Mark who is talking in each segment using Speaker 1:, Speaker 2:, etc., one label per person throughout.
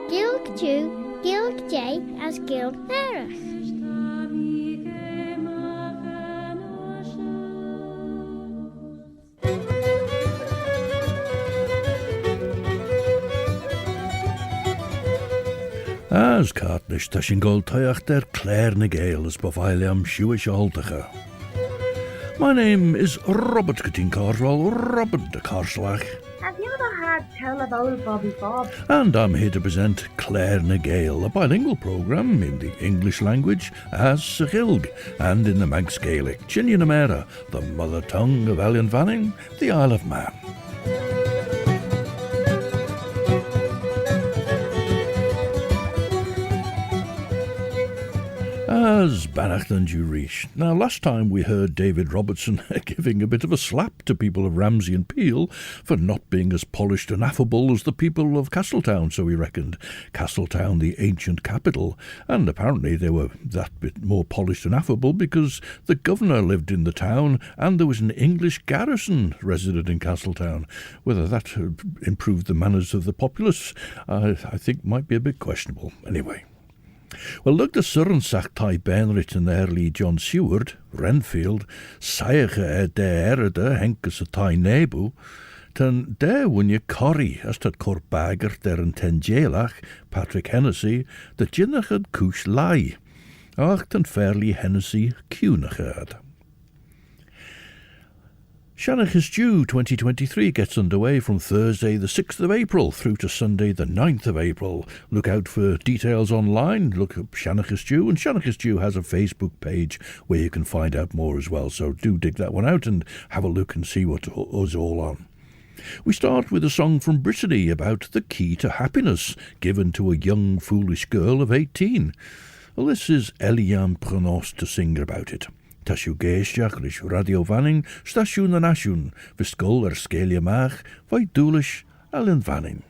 Speaker 1: Gilg Jew, Gilg J as Gilg Nerach.
Speaker 2: As Cartnish Tashin Gold Tayach der Claare na Gael as Baviliam Shuish Altacha. My name is Robert Catin Carswell, Robert de Carslach.
Speaker 3: Have you ever had tell of old Bobby Bob?
Speaker 2: And I'm here to present Claare na Gael, a bilingual programme in the English language as Sechilg and in the Manx Gaelic, Chinianamera, the mother tongue of Ellian Vanning, the Isle of Man. As Bannacht Jurish. Now, last time we heard David Robertson giving a bit of a slap to people of Ramsey and Peel for not being as polished and affable as the people of Castletown, so he reckoned. Castletown, the ancient capital, and apparently they were that bit more polished and affable because the governor lived in the town and there was an English garrison resident in Castletown. Whether that improved the manners of the populace, I think might be a bit questionable. Anyway. Well, look the Surrensach tai Benrit and early John Seward, Renfield, Saige de Erede, Henkes a tai Nebu, ten der won je Corrie, as dat Corbager der en ten Jailach, Patrick Hennessy, de Jinnach had Kush Lai, ach ten fairly Hennessy Cunach had. Shanach's Jew 2023 gets underway from Thursday the 6th of April through to Sunday the 9th of April. Look out for details online, look up Shanach's Jew, and Shanach's Jew has a Facebook page where you can find out more as well, so do dig that one out and have a look and see what is all on. We start with a song from Brittany about the key to happiness given to a young foolish girl of 18. Well, this is ELIANE PRONOST to sing about it. Tashu geestiach rish radio vanning, station en asjoen, viskol skelia maag, vai doelish allen vanning.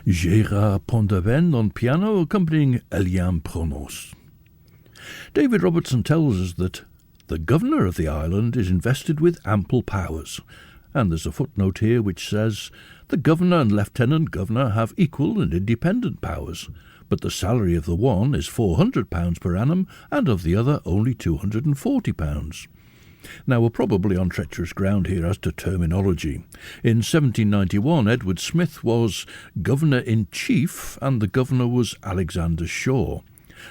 Speaker 2: Gérard Pondaven on piano accompanying ELIANE PRONOST. David Robertson tells us that the governor of the island is invested with ample powers, and there's a footnote here which says the governor and lieutenant governor have equal and independent powers, but the salary of the one is £400 per annum and of the other only £240. Now, we're probably on treacherous ground here as to terminology. In 1791, Edward Smith was Governor-in-Chief, and the governor was Alexander Shaw.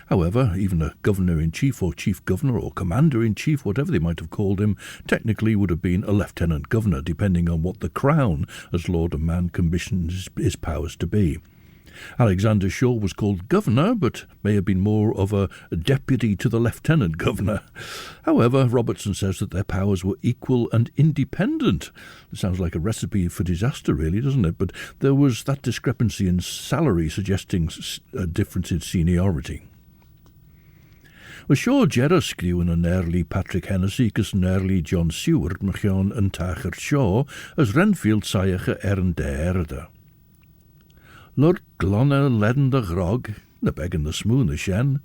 Speaker 2: However, even a Governor-in-Chief or Chief Governor or Commander-in-Chief, whatever they might have called him, technically would have been a Lieutenant Governor, depending on what the Crown, as Lord of Man, commissions his powers to be. Alexander Shaw was called Governor, but may have been more of a deputy to the Lieutenant Governor. However, Robertson says that their powers were equal and independent. It sounds like a recipe for disaster, really, doesn't it? But there was that discrepancy in salary suggesting a difference in seniority. Well, Shaw Gerra skriwen yn early Patrick Hennessy cys yn early John Seward mychion yn Tacher Shaw as Renfield saige yn deerde. Lord glonne ledende grog, na begin the smoon shen,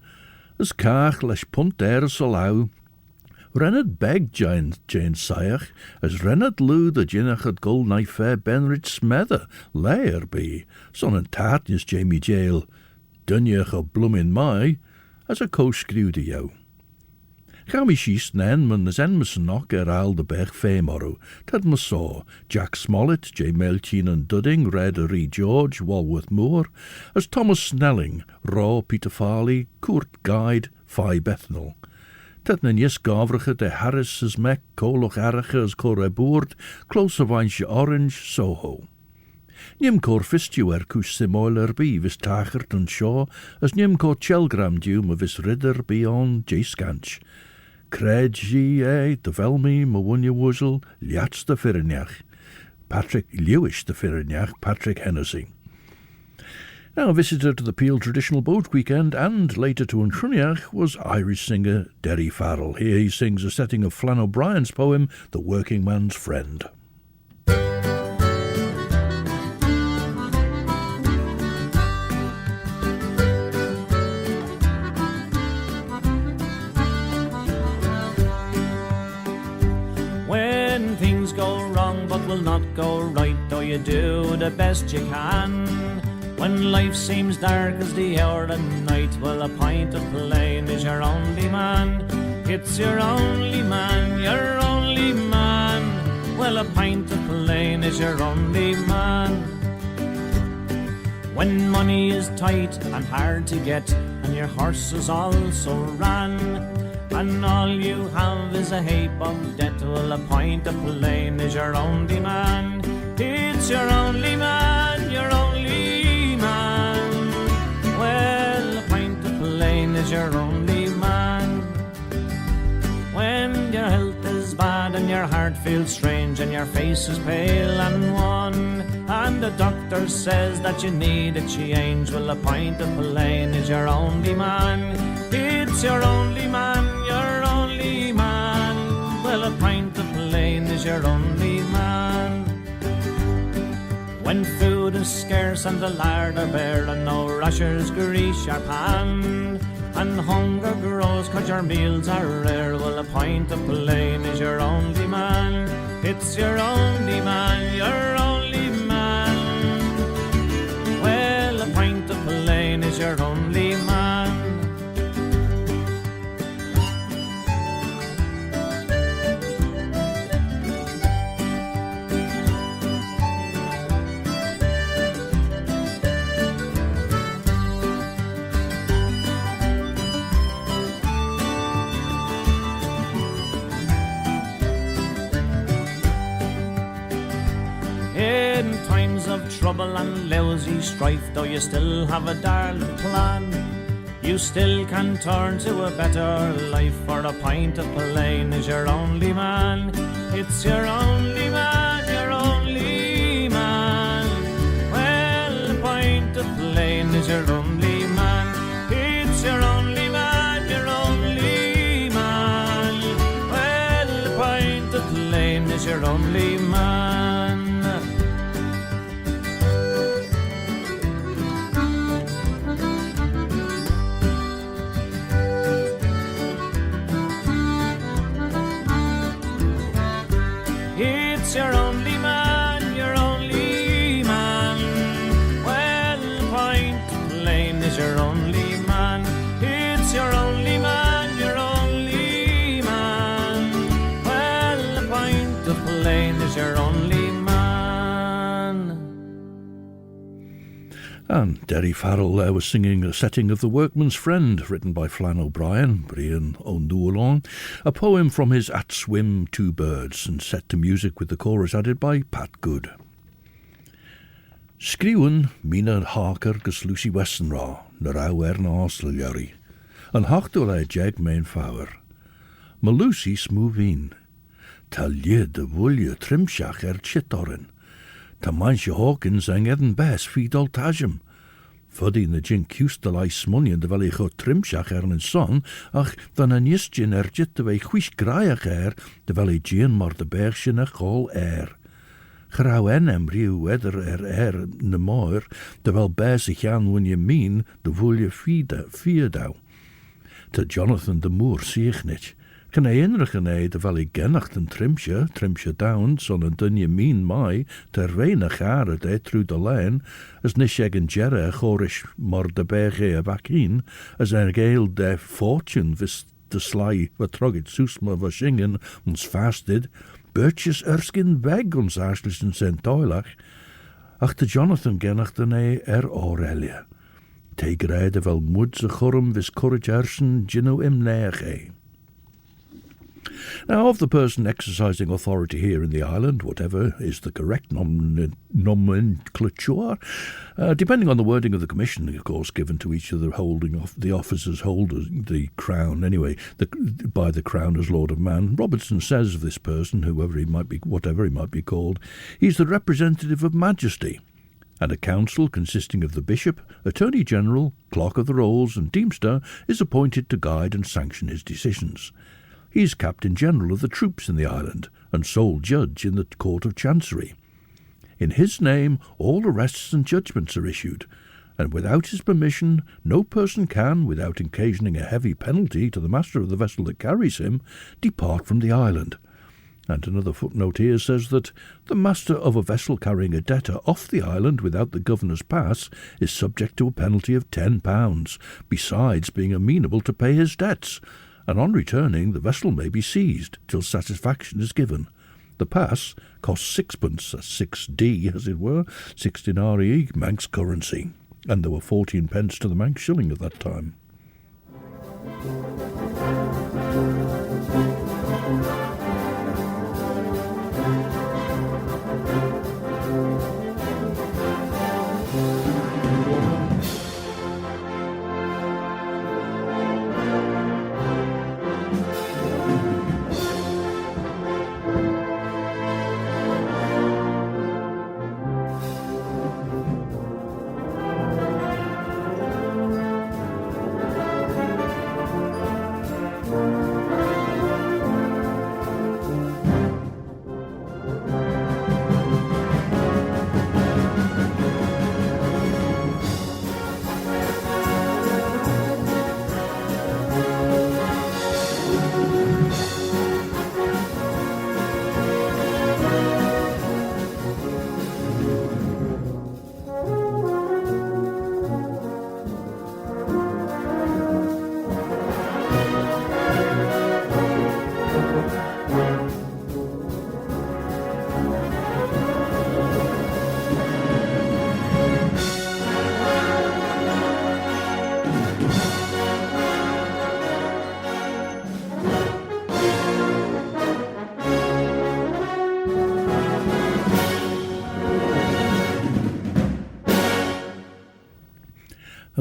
Speaker 2: as kaach lesh punt solau. Rennet beg Jane saich, as rennet loo the jinnach at gold knife fair Benrich smether, LYRE be, son and tartjes Jamie Gael, dunjach o bloomin' my, as a co-screwde jou. Ga mi schiest nen men as en knock al de berg femorrow, tad me saw, Jack Smollett, J. Melchin and Dudding, Red Ree George, Walworth Moore, as Thomas Snelling, Raw Peter Farley, Kurt Guide, Phi Bethnal. Tad nen yes gavrige de Harris as mech, Koloch Arige as Coreboord, close of Orange, Soho. Nim cor fistu cwys simoiler bi vis tachert and shaw, as nim cor chelgram dum of vis ridder beyond J. Scanch. Cred G. A. de Velmi, Mawunya Wuzzle, Liats de Firniach. Patrick Lewis de Firniach, Patrick Hennessy. Now, a visitor to the Peel Traditional Boat Weekend and later to Untruniach was Irish singer Derry Farrell. Here he sings a setting of Flann O'Brien's poem, The Working Man's Friend.
Speaker 4: Will not go right, though you do the best you can. When life seems dark as the hour and night, well, a pint of plain is your only man. It's your only man, your only man. Well, a pint of plain is your only man. When money is tight and hard to get, and your horse is also ran, and all you have is a heap of debt, well, a pint of plain is your only man. It's your only man, your only man. Well, a pint of plain is your only man. When your health is bad and your heart feels strange and your face is pale and wan, and the doctor says that you need a change, well, a pint of plain is your only man. It's your only man, your only man. Well, a pint of plain is your only man. When food is scarce and the lard are bare and no rashers grease your pan, and hunger grows 'cause your meals are rare, well, a pint of plain is your only man. It's your only man, your only man. Well, a pint of plain is your only man. In times of trouble and lousy strife, though you still have a darling plan, you still can turn to a better life, for a pint of plain is your only man. It's your only man, your only man. Well, a pint of plain is your only man. It's your only man, your only man. Well, a pint of plain is your only man. is your only man. It's your only man, your only man. Well, a pint of plain is your only man.
Speaker 2: And Derry Farrell there was singing a setting of The Workman's Friend, written by Flann O'Brien, Brian O'Newalon, a poem from his At Swim Two Birds, and set to music with the chorus added by Pat Good. Skriwen Mina Harker gus Lucy Westenra, na rawer na Osliari, and hochtol jeg mein fawr. Ma Lucy smooth ta lyd de wulje trimshach chitorin, ta manche Hawkins ang edden bes fidol tajum. Fuddy na jin custalai smunion de valley go trimshach en son, ach dan an jistjin jit de wei chwish graiach de valley jin mar de bergshin a gol Grauw en riw weder na moer, de wel bezig aan when je mean, de voel vierdau. Te Jonathan de Moor zie ik niet. Kan hij inrichten de wel ik gennacht een trimsje down, son een dunje mean mij, ter weinig jaren de through de lijn, as nisheg en jerre chorish mar de berge vakin, as een Gael de fortune vis de sly wat trogget soesma was zingen, ons fasted, Birches Erskine weg ons aarslisen zijn toilach, ach de Jonathan gennachten Aurelia. Tegereide wel moedse chorum vis courage ersen gino im neege. Now, of the person exercising authority here in the island, whatever is the correct nomenclature, depending on the wording of the commission, of course, given to each of the officers holding the crown, anyway, by the crown as Lord of Man, Robertson says of this person, whatever he might be called, he's the representative of Majesty, and a council consisting of the Bishop, Attorney General, Clerk of the Rolls, and Deemster is appointed to guide and sanction his decisions. He is Captain General of the troops in the island and sole judge in the Court of Chancery. In his name all arrests and judgments are issued, and without his permission no person can, without occasioning a heavy penalty to the master of the vessel that carries him, depart from the island. And another footnote here says that the master of a vessel carrying a debtor off the island without the governor's pass is subject to a penalty of £10, besides being amenable to pay his debts, and on returning the vessel may be seized till satisfaction is given. The pass costs 6pence, 6D as it were, 16 RE Manx currency, and there were 14 pence to the Manx shilling at that time.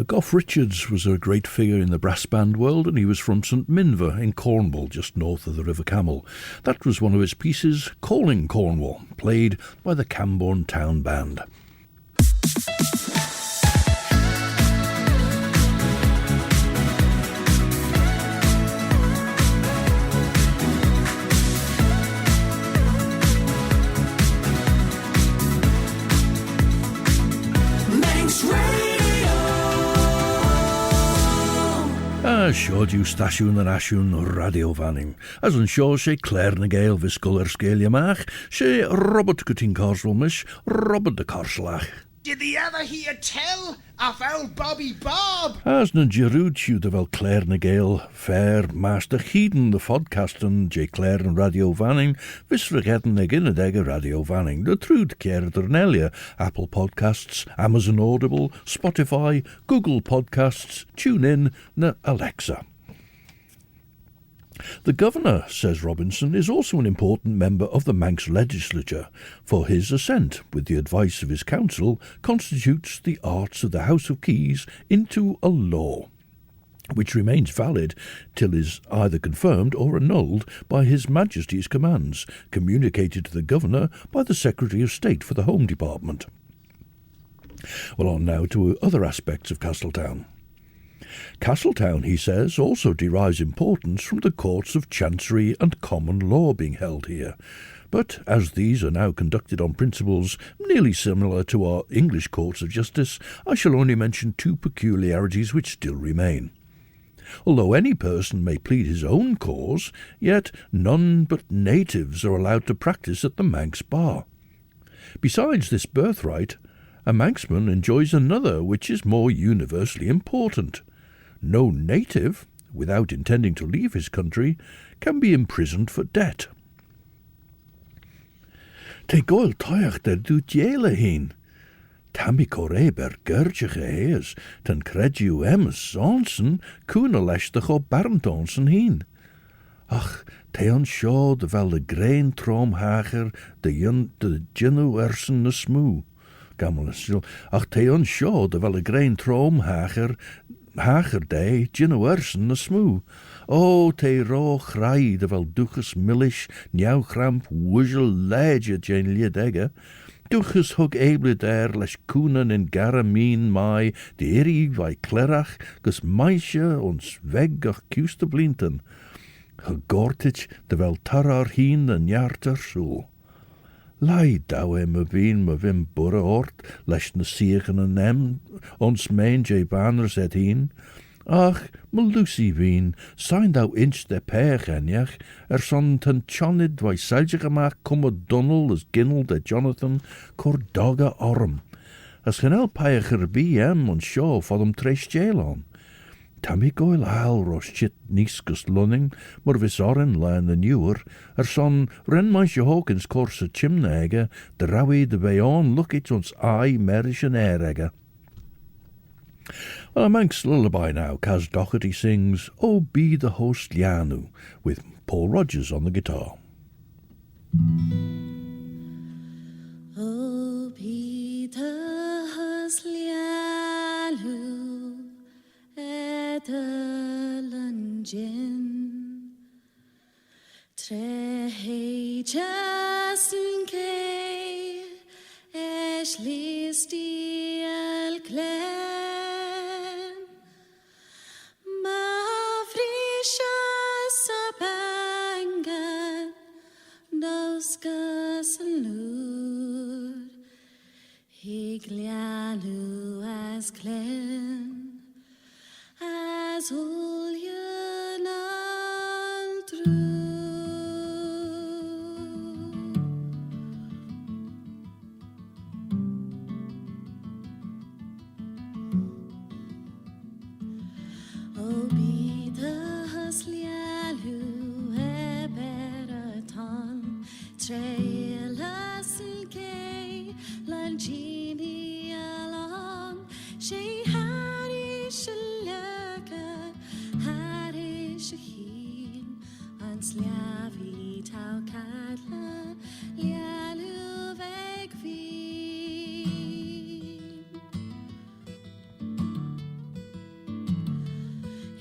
Speaker 2: Gough Richards was a great figure in the brass band world, and he was from St Minver in Cornwall, just north of the River Camel. That was one of his pieces, Calling Cornwall, played by the CAMBORNE Town Band. Siodiw stasiwn yr asiwn radio fanning. As yn sio se Claare na Gael visgol Sgéile mach, se Robert Gutting Carswell mish, Robert de Carslach.
Speaker 5: Did thee ever hear tell of old Bobby Bob?
Speaker 2: As na Giroudju de wel Claare na Gael, fair master Heeden de podcasten, J. Claare en Radio Vanning, vis vergeten again Radio Vanning, de trude Claire Dernelia, Apple Podcasts, Amazon Audible, Spotify, Google Podcasts, TuneIn, na Alexa. The Governor, says Robinson, is also an important member of the Manx legislature, for his assent, with the advice of his council, constitutes the arts of the House of Keys into a law, which remains valid till is either confirmed or annulled by His Majesty's commands, communicated to the Governor by the Secretary of State for the Home Department. Well, on now to other aspects of Castletown. Castletown, he says, also derives importance from the courts of chancery and common law being held here, but as these are now conducted on principles nearly similar to our English courts of justice, I shall only mention two peculiarities which still remain. Although any person may plead his own cause, yet none but natives are allowed to practice at the Manx bar. Besides this birthright, a Manxman enjoys another which is more universally important. No native, without intending to leave his country, can be imprisoned for debt. Te goil toach der du jele heen. Tammy Correber gurge heers, ten credu ems sonsen, kuna lechtach op Barntonsen heen. Ach, te on shaw de wel de grain troomhager, de ginu ersen na smoo. Ach, te on shaw de wel de grain troomhager, hager de ginu ersen na smoo. O, te ro chrai de wel duchus millish, nieuw gramp wuzel leidje jen liedegge. Duchus hug eble der lesh kunen in garameen mai, de eri vai klerach, gus meisje ons weg ach kuste blinten. Gegortich de wel tarar heen en jarter soel. Lai dawe me vim burre ort, lesh na siegen en em, ons mijn je banners het heen. Ach, me Lucy veen, zijn thou inch de peeg enjach, son ten chonid wij seilje gemaakt komme Donald as ginnel de Jonathan, cor dogge arm. As gen el peeger bi on shaw for them tresh jail on. Tammy goil haal ros chit niskus lunning, maar vis oren lan de newer, son ren meisje Hawkins korse chimnege, de rawi de bayon look it ons eye merish en erege. Well, a Manx lullaby now, CAZ Dougherty sings "Oh Be the Host lhiannoo" with Paul Rogers on the guitar.
Speaker 6: Oh, be the host lhiannoo at the luncheon, tre jasin ke Ashley stiel Claare. Lhiannoo as clean as lhiannoo true. Oh, be the lhiannoo e beraton treila silke lanjini along she harish laka harish hin ans liavi tau kadla lhiannoo veg vin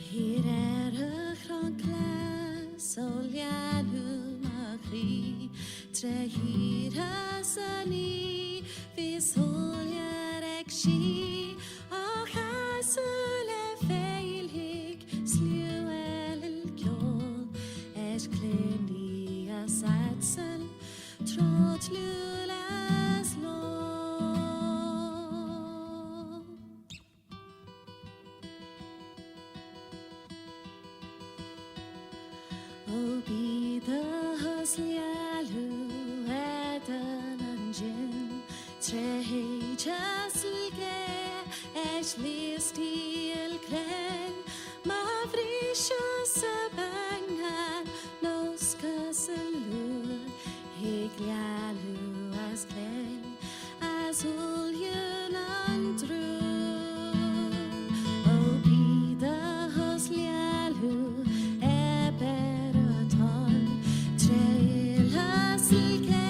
Speaker 6: here chronkla so lhiannoo magri tre hira sani vis huljarek shi och hasule feilhig sluel giaull klendi asatsel trot lulas lo. Oh, be the lhiannoo at the luncheon tre jaslge es listi el kren ma frisha sabangan nos kasalu higlalu as kren azul yunandru o pida hoslialu eberaton trail hasilke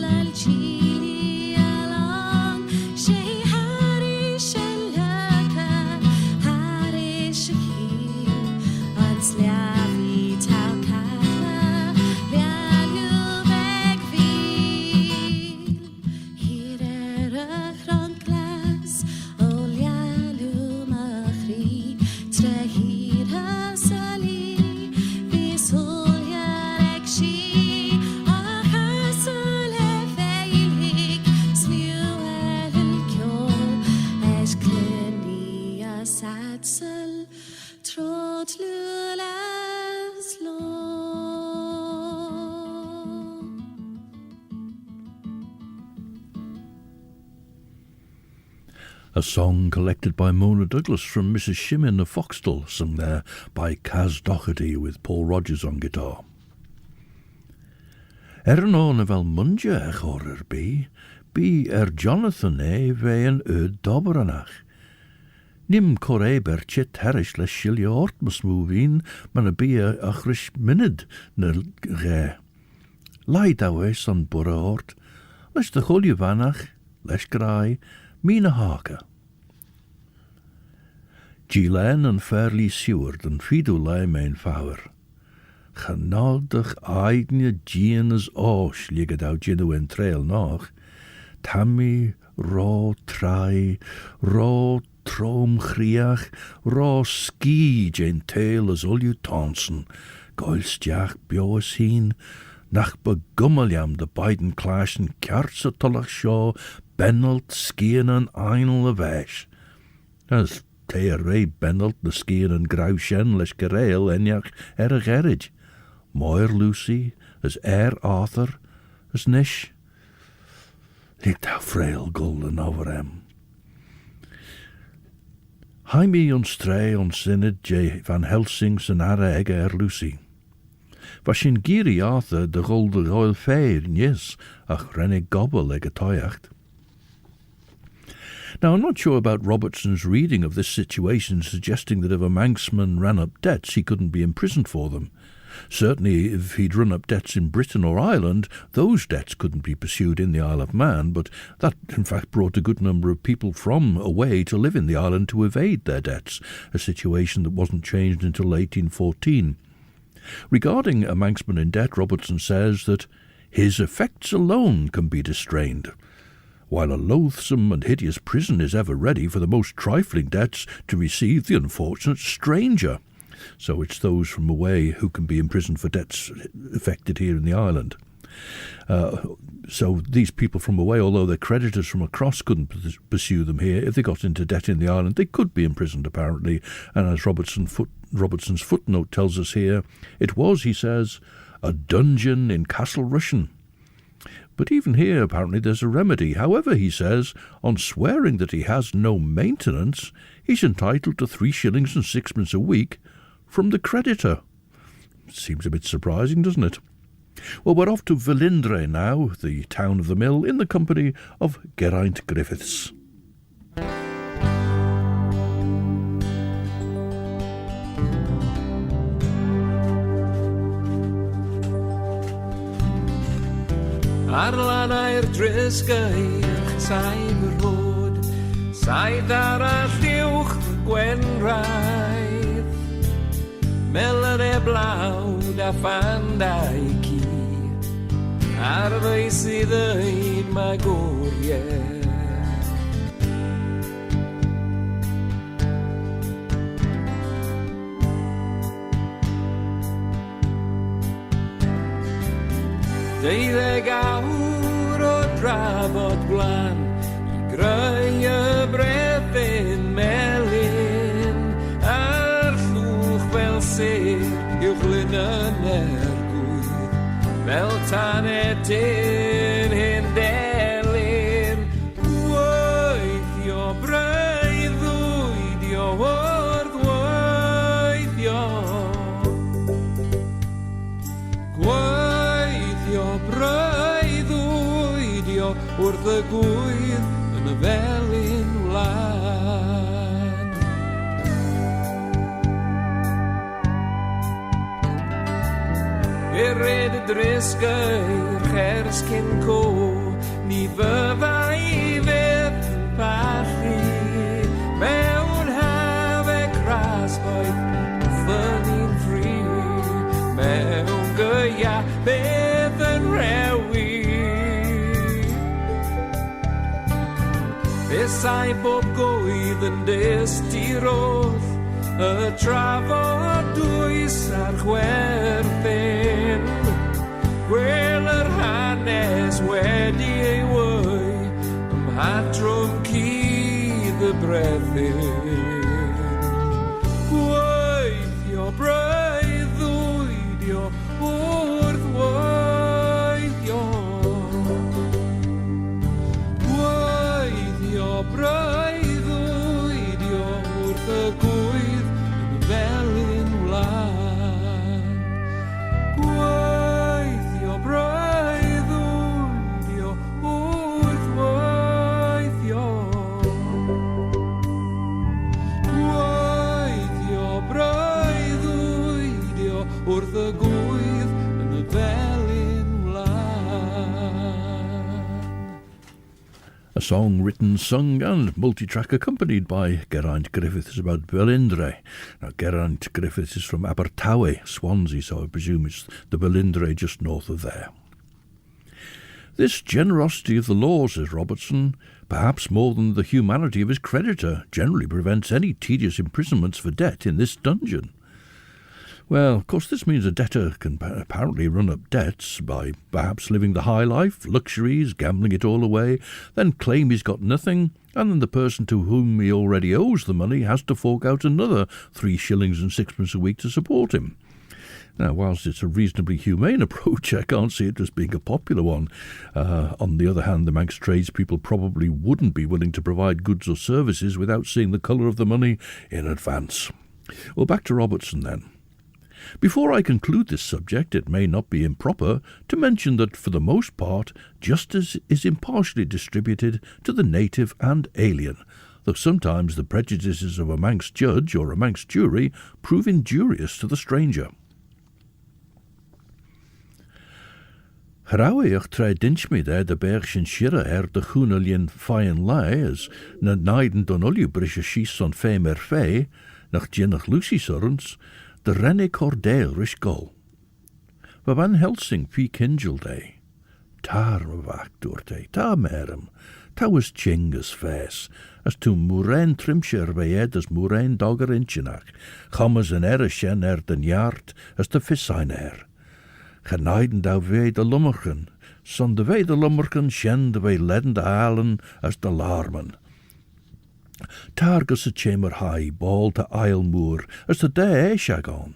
Speaker 6: lalchili along she harish laka harish hi anslavi taukala lianu vegvil hirera kronklas olialu machri trehira sali visul yarekshi ahasule veilig smuelen kjol es klendi asatsel trotlulas lo.
Speaker 2: A song collected by Mona Douglas from Mrs. Shimmin of Foxtel, sung there by CAZ Dougherty with Paul Rogers on guitar. Ern fel munja chorer bi Jonathan ve an dobranach. Nim coreber chit herish le shilja ortmus movin man a bia achrish minid na ge. Lai dawes on bora ort, les de chulje vanach, les grai, Mina haka. Gilen and Fairly Seward and Fidu lei mijn fawr. Genadig eigne Gian's osh ligget out Ginu en trail noch. Tammy, ro trai, ro trom chriach, ro ski jen tail as ulju tonsen. Goilstjach bioas heen, nach begummeljam de beiden klaschen kjartse tullach shaw, Bennelt skiën en einel a vesh. As teer rei bennelt de skiën en grauwshen les gereil enjach a gerrig. Moir Lucy, as Arthur, as nish. Ligt how frail golden over hem. Jaime ons stray ons sinned J. Van Helsing's en arre egge Lucy. Was in giri Arthur de golde royal fair, yes, ach rennig gobble egge toyacht. Now, I'm not sure about Robertson's reading of this situation, suggesting that if a Manxman ran up debts, he couldn't be imprisoned for them. Certainly, if he'd run up debts in Britain or Ireland, those debts couldn't be pursued in the Isle of Man, but that, in fact, brought a good number of people from away to live in the island to evade their debts, a situation that wasn't changed until 1814. Regarding a Manxman in debt, Robertson says that his effects alone can be distrained, while a loathsome and hideous prison is ever ready for the most trifling debts to receive the unfortunate stranger. So it's those from away who can be imprisoned for debts effected here in the island. So these people from away, although their creditors from across couldn't pursue them here, if they got into debt in the island, they could be imprisoned apparently. And as Robertson's footnote tells us here, it was, he says, a dungeon in Castle Rushen. But even here, apparently, there's a remedy. However, he says, on swearing that he has no maintenance, he's entitled to 3 shillings and 6pence a week from the creditor. Seems a bit surprising, doesn't it? Well, we're off to Felindre now, the town of the mill, in the company of GERAINT GRIFFITHS.
Speaker 7: Arlan a'r drysgych saib yr hod, said arall diwch gwenraidd. Melyn e blawd a ffandau ci, ar fwy sydd ein magwriau. Deuddeg awr o drafod blan I greu y brethyn melyn A'r llwch fel sir uwchlyn yn gwydd Fel tanedyn hyn delyn Whoa! gwydd yn y felin wlan. Red y drisgair chers cyn co, ni fyfa i fydd yn pallu mewn hafe crasboedd ffynnu'n ffri mewn gyia beth yn rewi. Besai bob gwydd yn destyrodd y trafod dwys ar chwerthin. Gwel yr hanes wedi ei wei ym hadron cydd y brethyn. Gweithio breuddwydio wrth weithio. Gweithio breuddwydio wrth y gwydd yn y felin wlan. Gweithio breuddwydio wrth weithio. Gweithio breuddwydio wrth y gwydd yn y felin wlan.
Speaker 2: A song written, sung and multi-track accompanied by Geraint Griffiths about Felindre. Now Geraint Griffiths is from Abertawe, Swansea, so I presume it's the Felindre just north of there. This generosity of the law, says Robertson, perhaps more than the humanity of his creditor, generally prevents any tedious imprisonments for debt in this dungeon. Well, of course, this means a debtor can apparently run up debts by perhaps living the high life, luxuries, gambling it all away, then claim he's got nothing, and then the person to whom he already owes the money has to fork out another 3 shillings and 6pence a week to support him. Now, whilst it's a reasonably humane approach, I can't see it as being a popular one. On the other hand, the Manx tradespeople probably wouldn't be willing to provide goods or services without seeing the colour of the money in advance. Well, back to Robertson then. Before I conclude this subject, it may not be improper to mention that, for the most part, justice is impartially distributed to the native and alien, though sometimes the prejudices of a Manx judge or a Manx jury prove injurious to the stranger. Hrawiach tre dinchmi de berg sin shira de chunalien fain lai as na naiden don olju brisha shis on fe mer fe, nach jinnach Lucy sorens, de renne cordeel rish gol. Va van Helsing fi kinjel day. Tar vach doorte, ta merem, ta was chingas fes, as to moerain trimsher vejed as moerain dogger inchinach, chammas en shen den yard as de fissain Genaiden dou vee de lummerken, son de vee de lummerken shen de vee ledden de halen as de larmen. Targus a chamber high, ball to Islemoor, as de day shagon.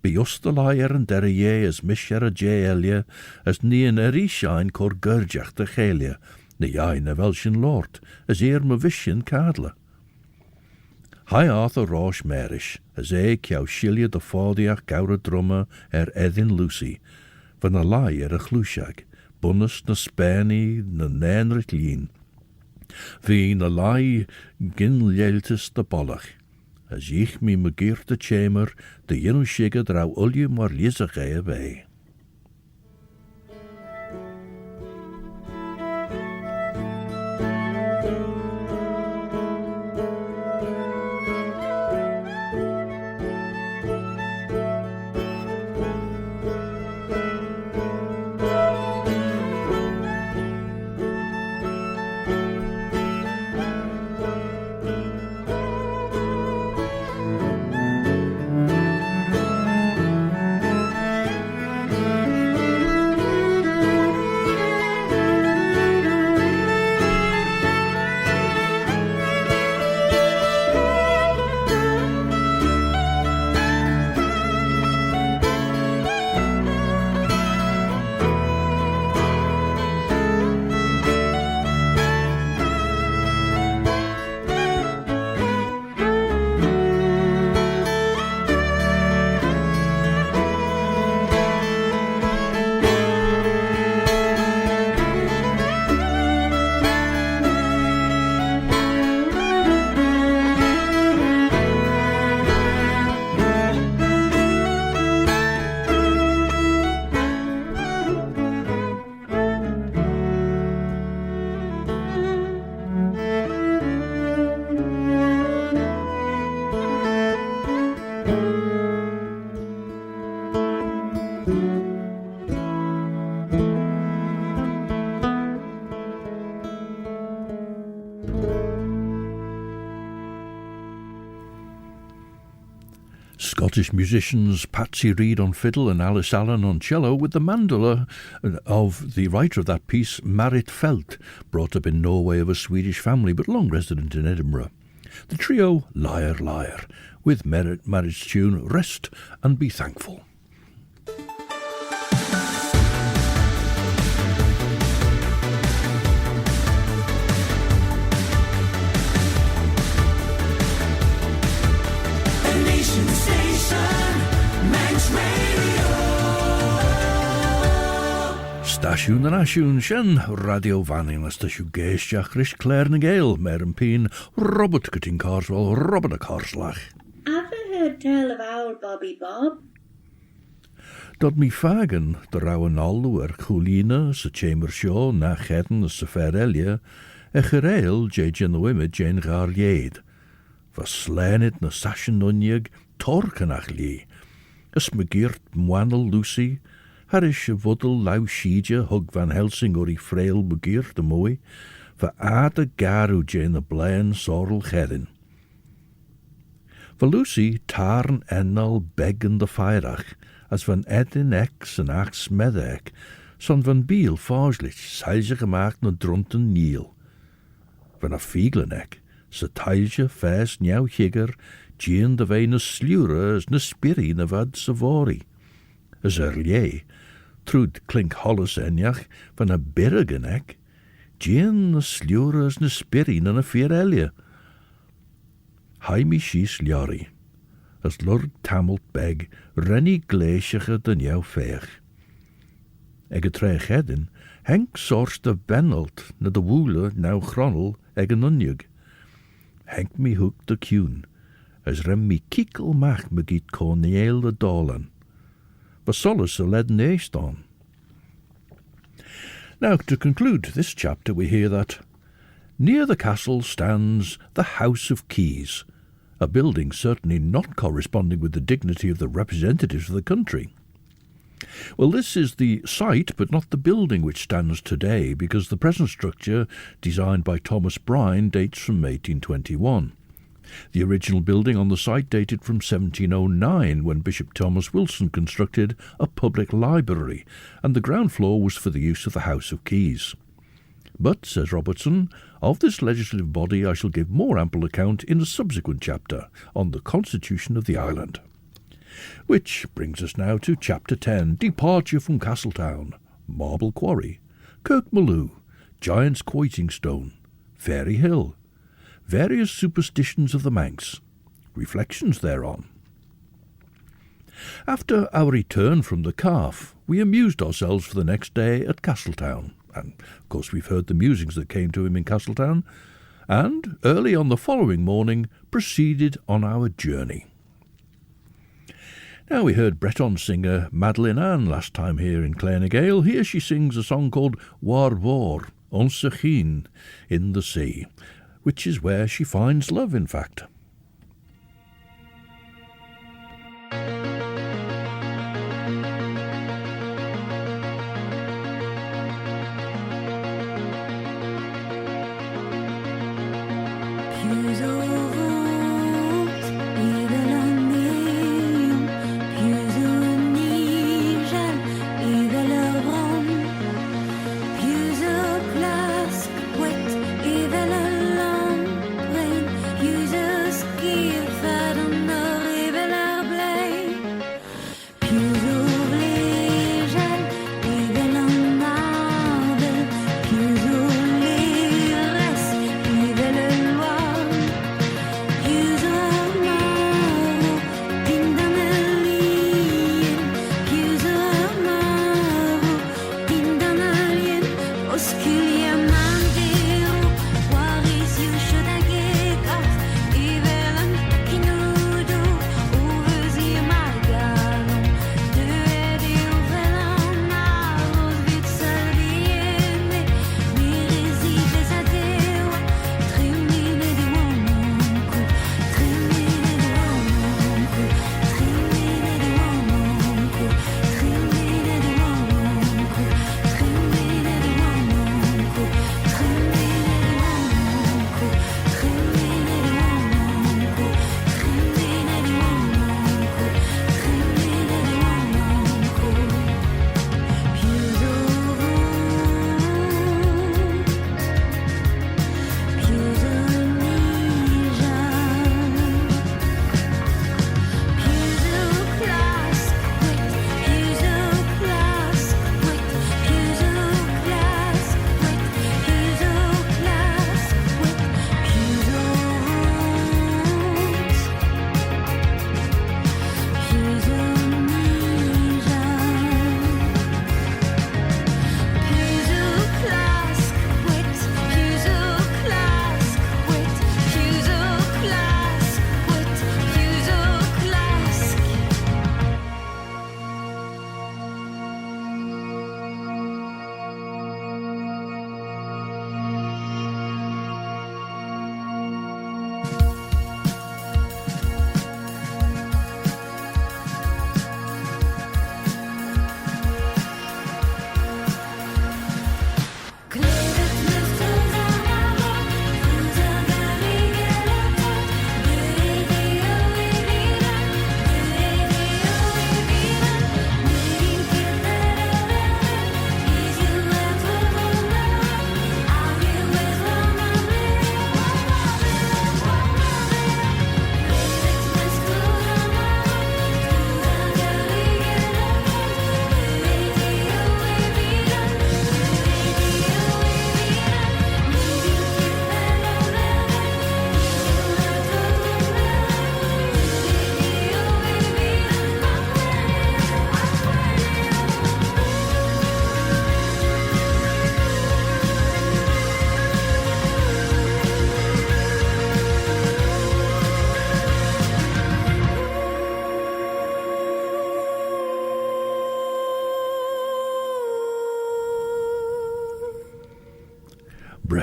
Speaker 2: Be just the liar and derriere as misher a elia, as nean shine cor gurjach de gelia, ne jain a Welschen lord, as eer me vishin cadler. High Arthur Rosh Marish, as kjou shilje de faudiach gaure drummer Edin Lucy, van a lie a chlushag, bunnes na spani na nenrit lien. Wie na lie gin ljeltes de bollach, as ich me geert de chamber, de jenu shigge drau ulje maar lizach away. Scottish musicians Patsy Reed on fiddle and Alice Allen on cello, with the mandolin of the writer of that piece, Marit Felt, brought up in Norway of a Swedish family but long resident in Edinburgh. The trio Lyre Lyre, with Marit's tune Rest and Be Thankful. Stasiwn yn asiwn, sien radio fanning na stasiw geisdiach rish Claare na Gael, mer yn pin Robert gyda'n Carswell, Robert y Carslach.
Speaker 3: Have you heard tell of our Bobby Bob?
Speaker 2: Dod mi fagen, dy raw yn olwyr, chwlina, sy chamber sio, na chedyn, sy fferelia, GRAINT, Jane the Wimid, Jane Garlied. Fa slenid na sasyn nuniag, torc yn achli. Ysmygirt mwanel Lucy, Harish y fwdl law sidia hug van Helsing o'r I ffrail bygyr dy mwy, fa ad y garw Jane y blaen sorl chedyn. Fa Lucy tarn ennal beggen dy feirach, as van edin ex en ach smedek, son van biel fauslich, seilje gemaakt na drunten niel. Van a fieglenek, sy tailje fes niaw higger, Jean de veen na slure as na spiri na vad savori. As lie, trud klink holles enjach van a birgenek, Jean na slure as na spiri na fierelia. Haimi shies ljari, as lord tamelt beg, renny glaciige den jou veeg. Ege treich hedin, henk sorst de benelt na de woele nou gronel ege nunjug. Henk mi hoek de kuun, as rem mi kiekel mag me giet Cornwall de dolan. Vasolus a led neest on. Now, to conclude this chapter, we hear that near the castle stands the House of Keys, a building certainly not corresponding with the dignity of the representatives of the country. Well, this is the site, but not the building which stands today, because the present structure, designed by Thomas Brine, dates from 1821. The original building on the site dated from 1709, when Bishop Thomas Wilson constructed a public library, and the ground floor was for the use of the House of Keys. But, says Robertson, of this legislative body I shall give more ample account in a subsequent chapter on the constitution of the island. Which brings us now to Chapter 10, Departure from Castletown, Marble Quarry, Kirkmaloo, Giant's Quoiting Stone, Fairy Hill, Various Superstitions of the Manx, Reflections thereon. After our return from the Calf, we amused ourselves for the next day at Castletown, and of course we've heard the musings that came to him in Castletown, and early on the following morning proceeded on our journey. Now, we heard Breton singer Madelyn Ann last time here in Claare na Gael. Here she sings a song called War-vor, Onsachin, in the sea, which is where she finds love, in fact.
Speaker 6: Use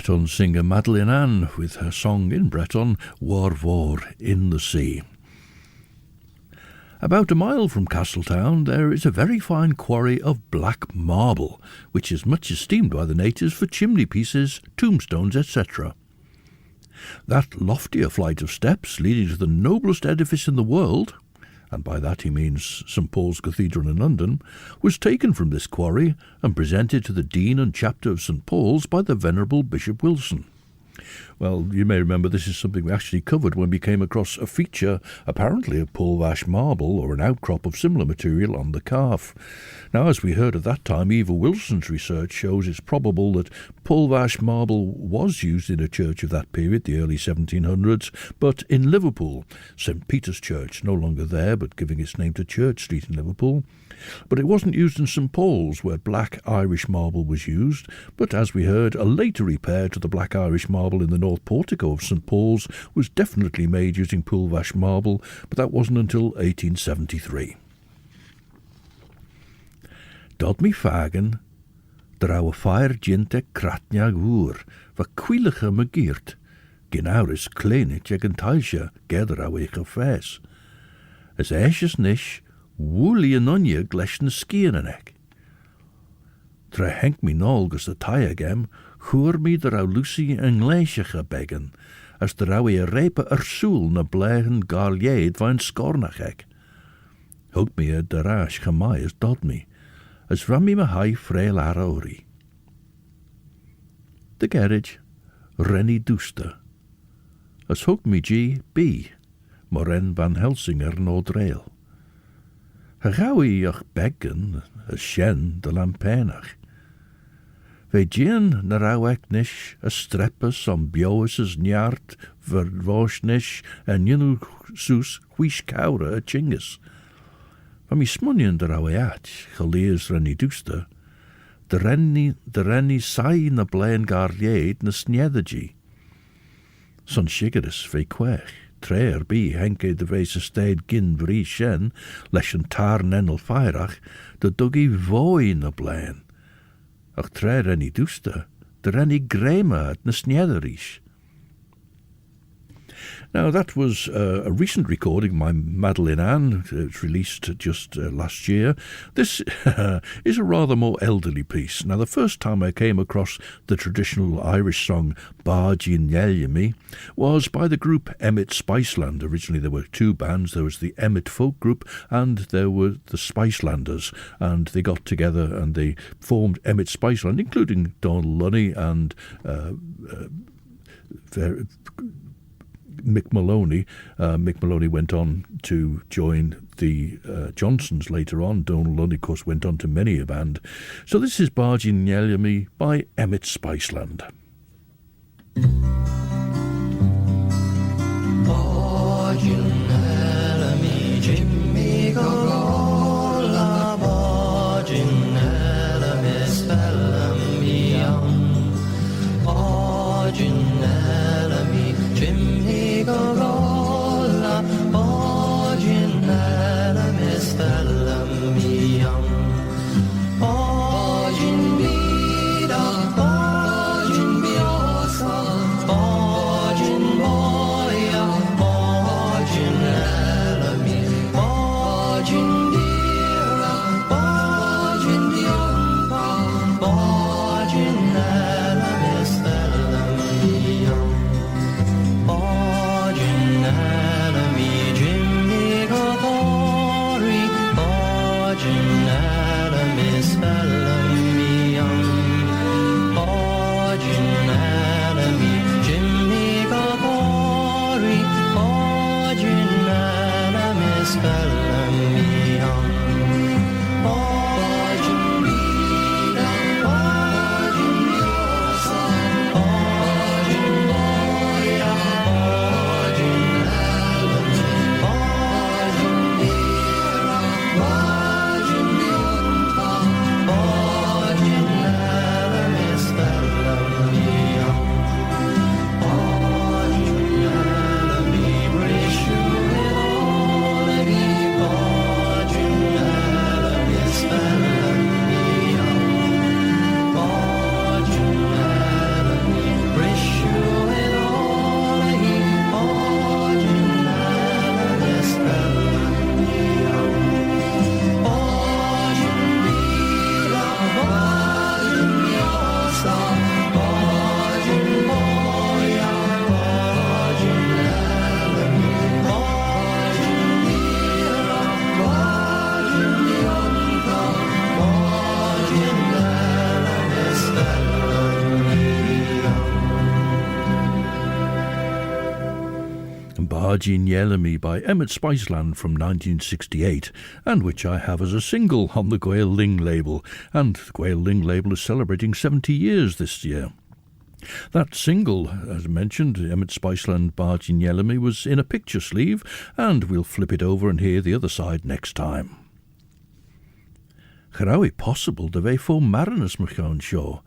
Speaker 2: Breton singer Madelyn Ann with her song in Breton, War-vor, in the sea. About a mile from Castletown there is a very fine quarry of black marble, which is much esteemed by the natives for chimney pieces, tombstones, etc. That loftier flight of steps leading to the noblest edifice in the world, and by that he means St. Paul's Cathedral in London, was taken from this quarry and presented to the Dean and Chapter of St. Paul's by the Venerable Bishop Wilson. Well, you may remember this is something we actually covered when we came across a feature, apparently of Paul Vache marble or an outcrop of similar material on the Calf. Now, as we heard at that time, Eva Wilson's research shows it's probable that Paul Vache marble was used in a church of that period, the early 1700s, but in Liverpool, St. Peter's Church, no longer there, but giving its name to Church Street in Liverpool. But it wasn't used in St. Paul's, where black Irish marble was used, but as we heard, a later repair to the black Irish marble in the north portico of St. Paul's was definitely made using Paul Vache marble, but that wasn't until 1873. Dod mi fagen, drou fire jinte kratnia gŵr, va quillige me geert, genauris kleinit ag an tailsje geder au eich fes. As eisjes nish, woelie an onje gleshne skien an ek. Tra henk mi nolgus the tie agam, chŵr mi drou Lucy an gleisige beggen, as drou e repe soel na blegen garlied vain scornach ek. Hug mi a darash chamai as dod mi, as ram mi me hai frail arori. The garage, Rennie Dooster, as hug mi G. B. Moren van Helsinger no drail. Hagawi och beggen, as shen de lampenach. Ve gin na raueknish, a streppus on biois's njart, vervoshnish, en yunu sus huish kaura a chingus. Van mi smunion de raueat, chaleers rennie dooster, de rennie sai na blaen garlied na sneddergy. Son shigeris ve quech. Traer bi henke de wees steed gin vrie shen, lesh een tar nennel feirach, de duggy voi na blaen. Ach traer rennie dooster, de rennie grema at na snederish. Now, that was a recent recording by Madelyn Ann. It's released just last year. This is a rather more elderly piece. Now, the first time I came across the traditional Irish song Bargin Yelyami was by the group EMMET SPICELAND. Originally, there were two bands. There was the EMMET folk group and there were the SPICELANDers. And they got together and they formed EMMET SPICELAND, including Donald Lunny and Mick Maloney. Mick Maloney went on to join the Johnsons later on. Donald Lunny, of course, went on to many a band. So this is Bargin Yelyami by EMMET SPICELAND.
Speaker 8: Bargin Yelyami, Jimmy Gogola, Bargin Yelyami, Spellami young. Bargin Yelyami, Jimmy Gogola, Bargin Yelyami, Spellami young. Bargin Bida, Bargin Biosa, Bargin Boya, Bargin Yelyami, Bargin Dira, Bargin Diompa, Bargin Yelyami, Spellami young. Bargin Yelyami, Jimmy Gogory, Bargin Yelyami, Spellami young. Bargin Yelyami, Jimmy Gogory, Bargin Yelyami, Spellami young. Bargin Bida, Bargin Biosa, Bargin Boya, Bargin Yelyami, Bargin Dira, Bargin Diompa, Bargin Yelyami, Spellami young. Bargin Yelyami, Brishu Ilolagi, Bargin
Speaker 2: Bargin Yellamy by EMMET SPICELAND from 1968, and which I have as a single on the Gael Ling label, and the Gael Ling label is celebrating 70 years this year. That single, as mentioned, EMMET SPICELAND Bargin Yellamy, was in a picture sleeve, and we'll flip it over and hear the other side next time. Cherawi possible de ve fo marinus machon show.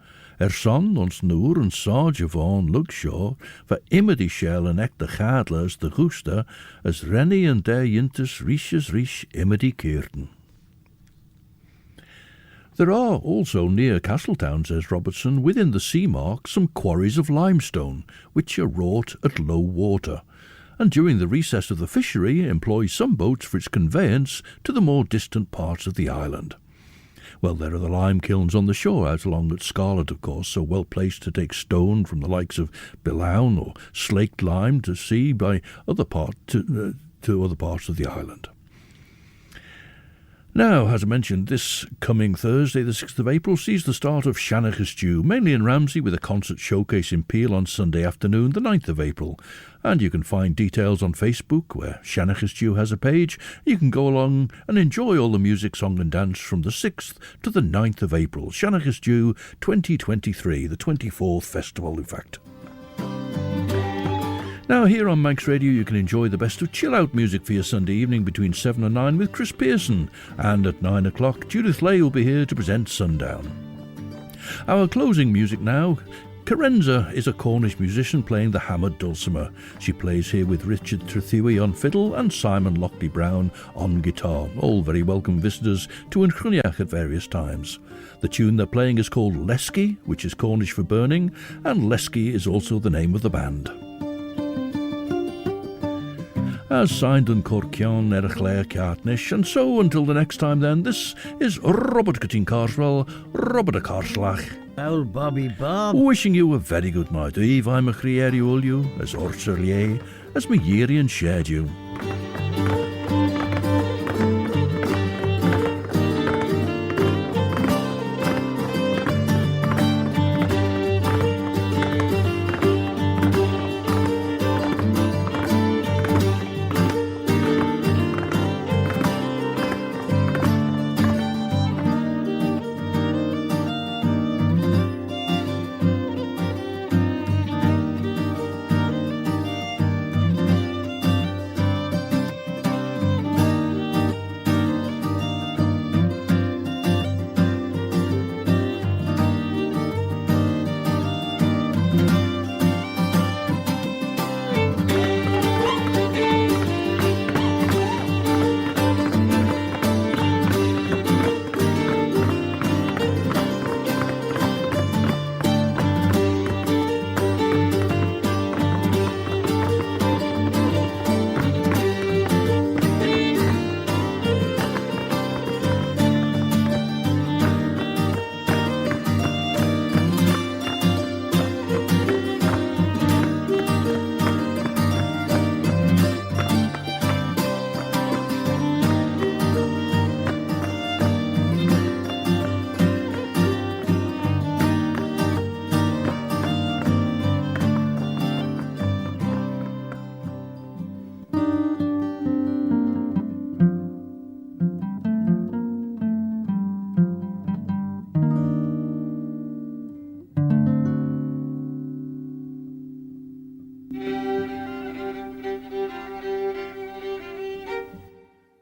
Speaker 2: Son ons noer en saage van lug show, va immer die shell en ek de gadlers de gusta, as rennie en der jintes riches riche immer die keerten. There are also near Castletown, says Robertson, within the sea mark some quarries of limestone, which are wrought at low water, and during the recess of the fishery employ some boats for its conveyance to the more distant parts of the island. Well, there are the lime kilns on the shore out along at Scarlet, of course, so well placed to take stone from the likes of Bilown or slaked lime to sea by other to other parts of the island. Now, as I mentioned, this coming Thursday, the 6th of April, sees the start of Shanachas Due, mainly in Ramsey, with a concert showcase in Peel on Sunday afternoon, the 9th of April. And you can find details on Facebook, where Shanachas Due has a page. You can go along and enjoy all the music, song and dance from the 6th to the 9th of April. Shanachas Due 2023, the 24th festival, in fact. Now, here on Manx Radio, you can enjoy the best of chill-out music for your Sunday evening between 7 and 9 with Chris Pearson. And at 9 o'clock, Judith Lay will be here to present Sundown. Our closing music now. Carenza is a Cornish musician playing the hammered dulcimer. She plays here with Richard Trethiwi on fiddle and Simon Lockley Brown on guitar. All very welcome visitors to Inchruineach at various times. The tune they're playing is called Lesky, which is Cornish for burning, and Lesky is also the name of the band. As signed on Corcion Claare Cartnish, and so until the next time then, this is Robert Cutting Carswell, Robert a Carslach.
Speaker 9: Old Bobby Bob.
Speaker 2: Wishing you a very good night. Eve I'm a Crieri Ulju, as Orserlier, as my Yeri and shared you.